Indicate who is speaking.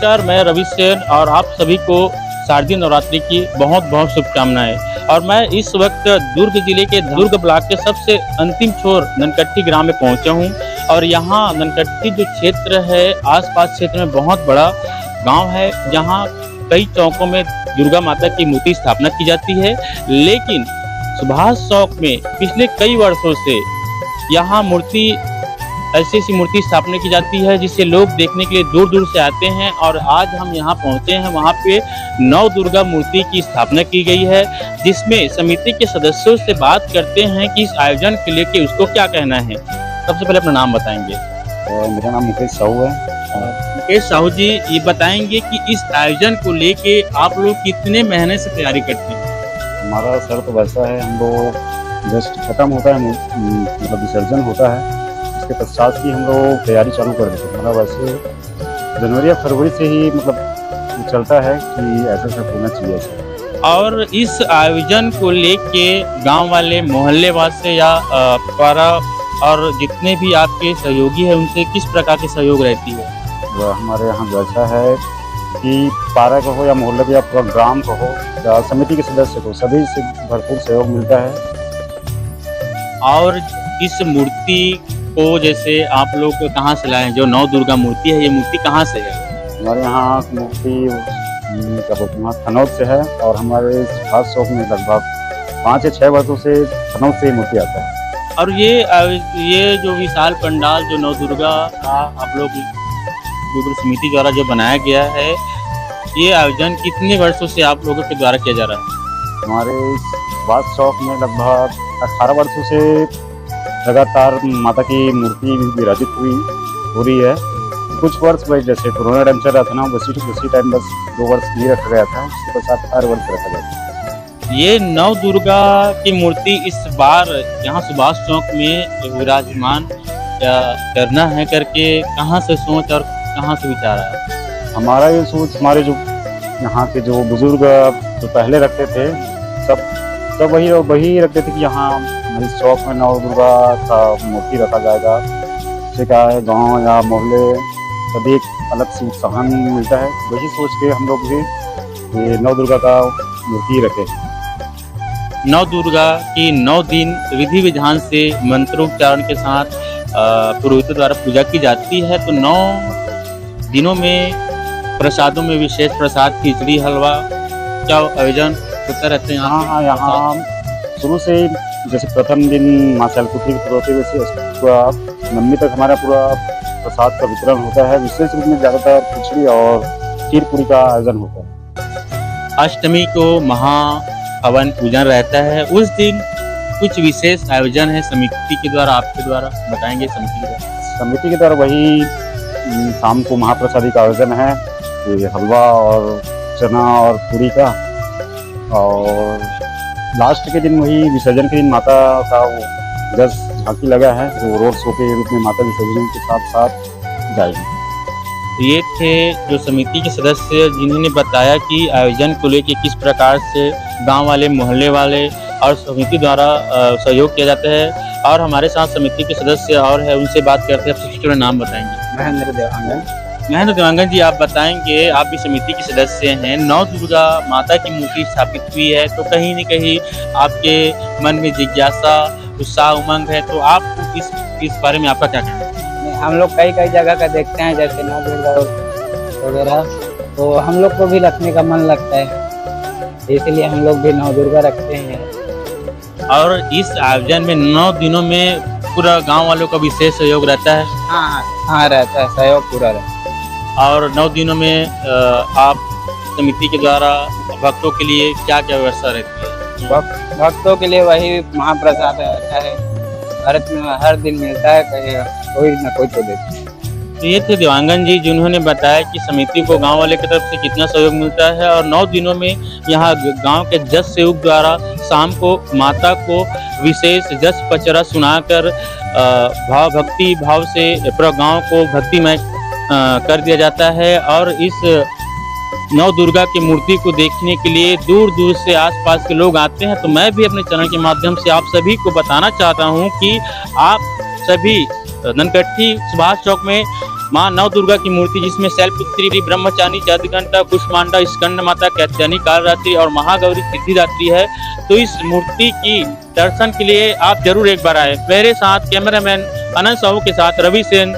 Speaker 1: नमस्कार, मैं रवि सेन और आप सभी को शारदीय नवरात्रि की बहुत बहुत शुभकामनाएं। और मैं इस वक्त दुर्ग जिले के दुर्ग ब्लॉक के सबसे अंतिम छोर ननकट्टी ग्राम में पहुंचा हूं। और यहाँ ननकट्टी जो क्षेत्र है, आसपास क्षेत्र में बहुत बड़ा गांव है, जहां कई चौकों में दुर्गा माता की मूर्ति स्थापना की जाती है। लेकिन सुभाष चौक में पिछले कई वर्षों से यहाँ ऐसी मूर्ति स्थापना की जाती है जिसे लोग देखने के लिए दूर दूर से आते हैं। और आज हम यहाँ पहुँचे हैं, वहाँ पे नौ दुर्गा मूर्ति की स्थापना की गई है, जिसमें समिति के सदस्यों से बात करते हैं कि इस आयोजन के लेके उसको क्या कहना है। सबसे पहले अपना नाम बताएंगे।
Speaker 2: मेरा नाम मुकेश साहू है।
Speaker 1: मुकेश साहू जी, ये बताएंगे कि इस आयोजन को लेके आप लोग कितने महीने से तैयारी करते हैं?
Speaker 2: हमारा सर तो वैसा है, हम लोग जस्ट खत्म होता है, मतलब विसर्जन होता है, उसके पश्चात ही हम लोग तैयारी चालू कर देते हैं। मतलब वैसे जनवरी या फरवरी से ही मतलब चलता है कि ऐसा सब होना चाहिए ऐसा।
Speaker 1: और इस आयोजन को लेके गांव वाले, मोहल्ले वासी या पारा और जितने भी आपके सहयोगी हैं, उनसे किस प्रकार की सहयोग रहती है?
Speaker 2: हमारे यहाँ वैसा है कि पारा का हो या मोहल्ले का या पूरा ग्राम का हो या समिति के सदस्य को, सभी से भरपूर सहयोग मिलता है।
Speaker 1: और इस मूर्ति को जैसे आप लोग कहाँ से लाए हैं? जो नौ दुर्गा मूर्ति है, ये मूर्ति कहाँ से है?
Speaker 2: हमारे यहाँ मूर्ति क्या बोलते हैं, खनौत से है। और हमारे खास चौक में लगभग 5 या 6 वर्षों से खनौत से ही मूर्ति आता है।
Speaker 1: और ये जो विशाल पंडाल जो नौ दुर्गा का आप लोग दुर्ग समिति द्वारा जो बनाया गया है, ये आयोजन कितने वर्षों से आप लोगों के द्वारा किया जा रहा है?
Speaker 2: हमारे बास चौक में लगभग 18 वर्षों से लगातार माता की मूर्ति विराजित हो रही है। कुछ वर्ष भाई जैसे कोरोना टाइम चल रहा था ना, उसी टाइम बस 2 वर्ष नहीं रखा गया था, उसके पश्चात 4 वर्ष रखा गया था।
Speaker 1: ये नौ दुर्गा की मूर्ति इस बार यहाँ सुभाष चौक में विराजमान करना है करके कहाँ से सोच और कहाँ से विचार आया?
Speaker 2: हमारा ये सोच, हमारे जो यहाँ के जो बुजुर्ग जो पहले रखते थे, सब वही रखते थे कि यहाँ इस चौक में नौ दुर्गा का मूर्ति रखा जाएगा। इससे क्या है, गाँव या मोहल्ले सभी एक अलग से उत्साह मिलता है। वही सोच के हम लोग भी ये नौ दुर्गा का मूर्ति रखें।
Speaker 1: नौ दुर्गा की 9 दिन विधि विधान से मंत्रोच्चारण के साथ पुरोहितों द्वारा पूजा की जाती है। तो 9 दिनों में प्रसादों में विशेष प्रसाद खिचड़ी, हलवा क्या आयोजन होता रहते हैं?
Speaker 2: हाँ, यहाँ शुरू से ही जैसे प्रथम दिन माँ शैलपुत्री की पुरोहिती वैसे पूरा 9वीं तक हमारा पूरा प्रसाद का वितरण होता है। विशेष रूप में ज़्यादातर खिचड़ी और खीर पूरी का आयोजन होता है।
Speaker 1: अष्टमी को महाहवन पूजन रहता है, उस दिन कुछ विशेष आयोजन है समिति के द्वारा, आपके द्वारा बताएंगे?
Speaker 2: समिति के द्वारा वही शाम को महाप्रसादी का आयोजन है, ये हलवा और चना और पूरी का। और लास्ट के दिन वही विसर्जन के दिन माता का वो 10 झांकी लगा है, जो रोड शो के रूप में माता विसर्जन के साथ साथ जाएगी।
Speaker 1: ये थे जो समिति के सदस्य, जिन्होंने बताया कि आयोजन को लेकर किस प्रकार से गांव वाले, मोहल्ले वाले और समिति द्वारा सहयोग किया जाता है। और हमारे साथ समिति के सदस्य और है, उनसे बात करते हैं। सबसे थोड़ा नाम बताएंगे।
Speaker 2: महेंद्र
Speaker 1: देवांगन जी, आप बताएंगे, आप भी समिति के सदस्य हैं। नौ दुर्गा माता की मूर्ति स्थापित हुई है, तो कहीं न कहीं आपके मन में जिज्ञासा, उत्साह, उमंग है, तो आप इस बारे में आपका क्या कहना है?
Speaker 3: हम लोग कई जगह का देखते हैं, जैसे नौ दुर्गा वगैरह, तो हम लोग को भी रखने का मन लगता है, इसलिए हम लोग भी नौ दुर्गा रखते हैं।
Speaker 1: और इस आयोजन में 9 दिनों में पूरा गांव वालों का विशेष सहयोग रहता है?
Speaker 3: हाँ, रहता है, सहयोग पूरा रहता है।
Speaker 1: और 9 दिनों में आप समिति के द्वारा भक्तों के लिए क्या क्या व्यवस्था रहती है?
Speaker 3: भक्तों के लिए वही महाप्रसाद रहता है, हर दिन मिलता है, कोई ना कोई तो देता है।
Speaker 1: तो ये थे देवांगन जी, जिन्होंने बताया कि समिति को गांव वाले की तरफ से कितना सहयोग मिलता है। और 9 दिनों में यहाँ गांव के जस सेवक द्वारा शाम को माता को विशेष जस पचरा सुनाकर भक्ति भाव से पूरा गांव को भक्तिमय कर दिया जाता है। और इस नौ दुर्गा की मूर्ति को देखने के लिए दूर दूर से आसपास के लोग आते हैं। तो मैं भी अपने चैनल के माध्यम से आप सभी को बताना चाहता हूं कि आप सभी ननकट्टी सुभाष चौक में माँ नव दुर्गा की मूर्ति जिसमें शैलपुत्री, ब्रह्मचारी, जदघंटा, कुष्मांडा, स्कंद माता, कैत्यायनी, कालरात्रि और महागौरी सिद्धिदात्री है। तो इस मूर्ति की दर्शन के लिए आप जरूर एक बार आए। मेरे साथ कैमरामैन अनंत साहू के साथ रवि सेन,